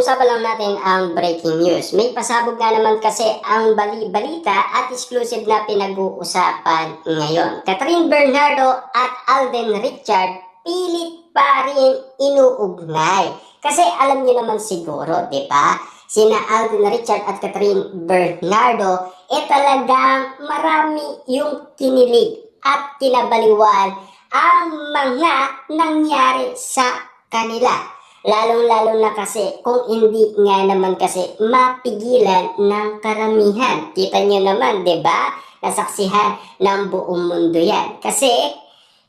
Pag-uusapan lang natin ang breaking news. May pasabog nga naman kasi ang balita at exclusive na pinag-uusapan ngayon. Catherine Bernardo at Alden Richard pilit pa rin inuugnay. Kasi alam niyo naman siguro, di ba? Sina Alden Richard at Catherine Bernardo, talagang marami yung kinilig at kinabaliwan ang mga nangyari sa kanila. Lalong-lalo na kasi kung hindi nga naman kasi mapigilan ng karamihan. Kita nyo naman, di ba? Nasaksihan ng buong mundo yan. Kasi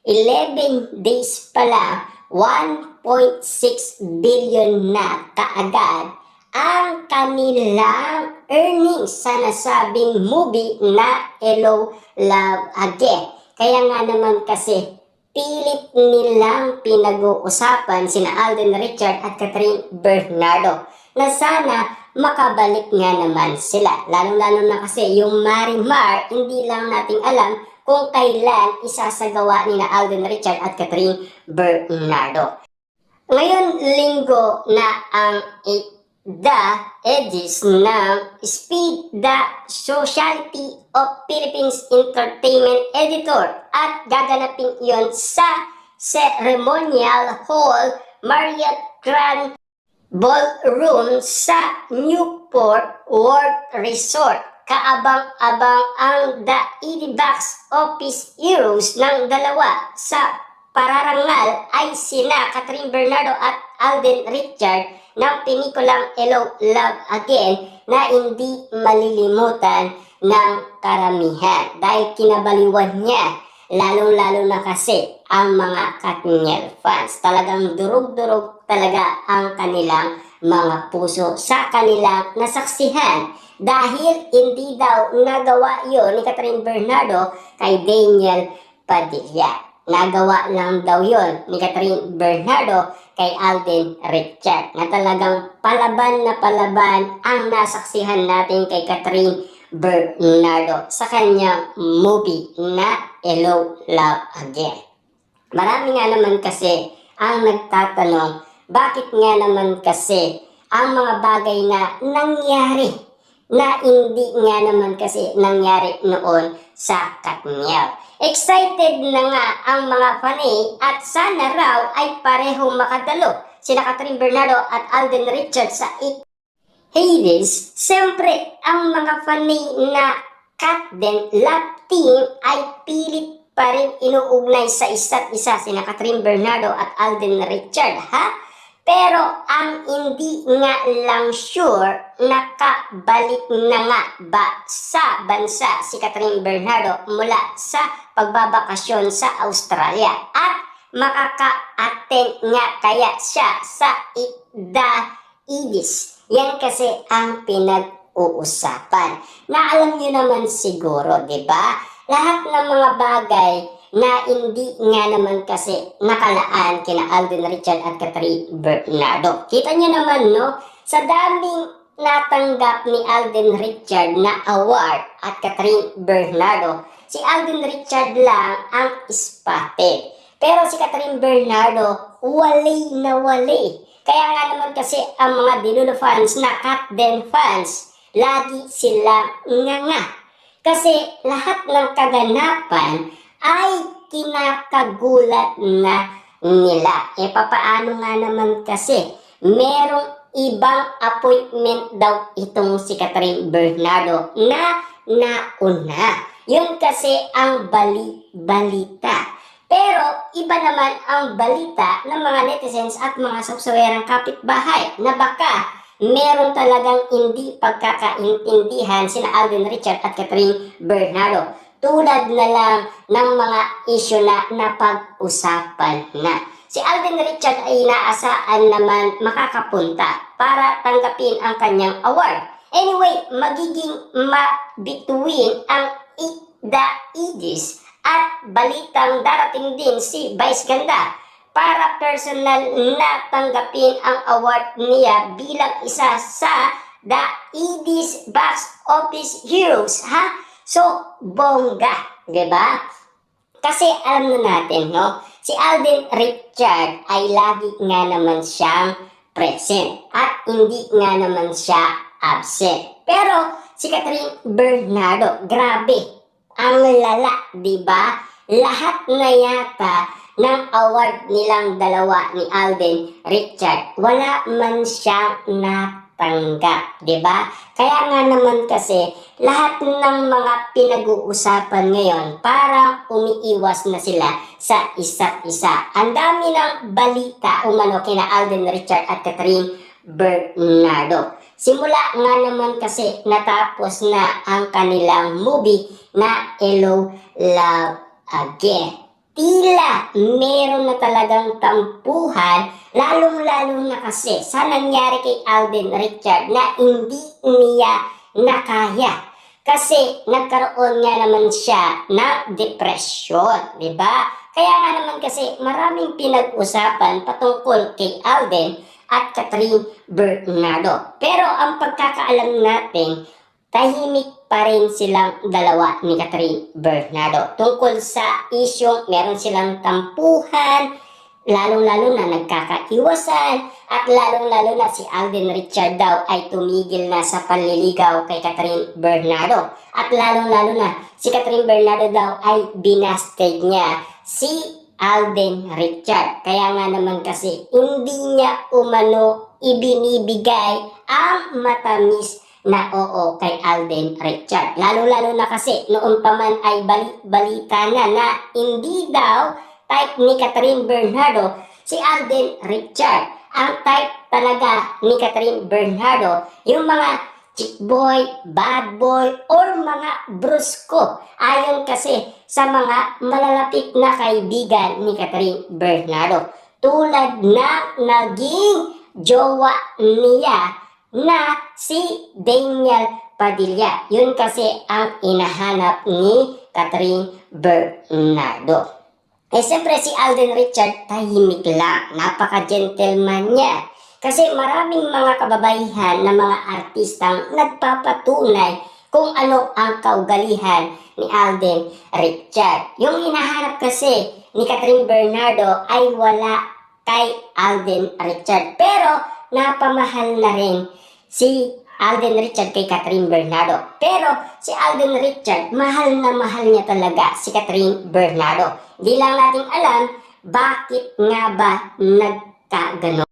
11 days pa lang, 1.6 billion na kaagad ang kanilang earnings sa nasabing movie na Hello, Love Again. Kaya nga naman kasi pilit nilang pinag-uusapan sina Alden Richard at Catherine Bernardo na sana makabalik nga naman sila. Lalo-lalo na kasi yung Marimar, hindi lang nating alam kung kailan isasagawa nina Alden Richard at Catherine Bernardo. Ngayon, linggo na ang The Edges ng Speed the Society of Philippines Entertainment Editor at gaganapin iyon sa Ceremonial Hall Marriott Grand Ballroom sa Newport World Resort. Kaabang-abang ang The Indie Box Office Heroes ng dalawa sa pararangal ay sina Catherine Bernardo at Alden Richard ng pinikulang Hello, Love Again na hindi malilimutan ng karamihan dahil kinabaliwan niya lalong-lalo na kasi ang mga Katniel fans. Talagang durog-durog talaga ang kanilang mga puso sa kanilang nasaksihan dahil hindi daw nagawa yon ni Catherine Bernardo kay Daniel Padilla. Nagawa lang daw yon ni Catherine Bernardo kay Alden Richard na talagang palaban na palaban ang nasaksihan natin kay Catherine Bernardo sa kanyang movie na Hello, Love Again. Marami nga naman kasi ang nagtatanong bakit nga naman kasi ang mga bagay na nangyari na hindi nga naman kasi nangyari noon sa Katniel. Excited na nga ang mga fanay at sana raw ay parehong makadalo sina Catherine Bernardo at Alden Richard sa Hades. Siyempre, ang mga fanay na Katden Love Team ay pilit pa rin inuugnay sa isa't isa sina Catherine Bernardo at Alden Richard, ha? Pero ang hindi nga lang sure, nakabalik na nga ba sa bansa si Catherine Bernardo mula sa pagbabakasyon sa Australia at makaka-attend nga kaya siya sa The Edges. Yan kasi ang pinag-uusapan. Na alam niyo naman siguro, di ba? Lahat ng mga bagay na hindi nga naman kasi nakalaan kina Alden Richard at Catherine Bernardo. Kita niyo naman, no? Sa daming natanggap ni Alden Richard na award at Catherine Bernardo, si Alden Richard lang ang spotted. Pero si Catherine Bernardo, wali na wali. Kaya nga naman kasi ang mga Dinuno fans na Katden fans, lagi sila nga. Kasi lahat ng kaganapan ay kinakagulat na nila. Papaano nga naman kasi merong ibang appointment daw itong si Catherine Bernardo na nauna. Yun kasi ang balita. Pero iba naman ang balita ng mga netizens at mga subsawerang kapitbahay na baka meron talagang hindi pagkakaintindihan sina Alden Richard at Catherine Bernardo. Tulad na lang ng mga isyu na napag-usapan na. Si Alden Richard ay inaasaan naman makakapunta para tanggapin ang kanyang award. Anyway, magiging mabituin ang The Edges at balitang darating din si Vice Ganda para personal na tanggapin ang award niya bilang isa sa The Edges Box Office Heroes, ha? So, bongga, di ba? Kasi alam na natin, no? Si Alden Richard ay lagi nga naman siyang present at hindi nga naman siya absent. Pero si Catherine Bernardo, grabe, ang lala, di ba? Lahat na yata ng award nilang dalawa ni Alden Richard, wala man siyang natanggap, di ba? Kaya nga naman kasi lahat ng mga pinag-uusapan ngayon parang umiiwas na sila sa isa't isa. Ang dami ng balita umano kina Alden Richard at Catherine Bernardo. Simula nga naman kasi natapos na ang kanilang movie na Hello, Love Again. Tila meron na talagang tampuhan, lalong-lalo na kasi sa nangyari kay Alden Richard na hindi niya nakaya. Kasi nagkaroon nga naman siya ng depression, di ba? Kaya nga naman kasi maraming pinag-usapan patungkol kay Alden at Catherine Bernardo. Pero ang pagkakaalam natin, tahimik pa rin silang dalawa ni Catherine Bernardo. Tungkol sa isyong meron silang tampuhan, lalong-lalo na nagkakaiwasan, at lalong-lalo na si Alden Richard daw ay tumigil na sa panliligaw kay Catherine Bernardo. At lalong-lalo na si Catherine Bernardo daw ay binasted niya si Alden Richard. Kaya nga naman kasi hindi niya umano ibinibigay ang matamis na oo kay Alden Richard. Lalo-lalo na kasi noon pa man ay balita na hindi daw type ni Catherine Bernardo si Alden Richard. Ang type talaga ni Catherine Bernardo, yung mga chick boy, bad boy, or mga brusko. Ayon kasi sa mga malalapit na kaibigan ni Catherine Bernardo. Tulad na naging jowa niya na si Daniel Padilla. Yun kasi ang inahanap ni Catherine Bernardo. Siyempre si Alden Richard tahimik lang, napaka-gentleman niya. Kasi maraming mga kababaihan na mga artistang nagpapatunay kung ano ang kaugalihan ni Alden Richard. Yung hinahanap kasi ni Catherine Bernardo ay wala kay Alden Richard. Pero napamahal na rin si Alden Richard kay Catherine Bernardo. Pero si Alden Richard, mahal na mahal niya talaga si Catherine Bernardo. Hindi lang natin alam bakit nga ba nagkagano.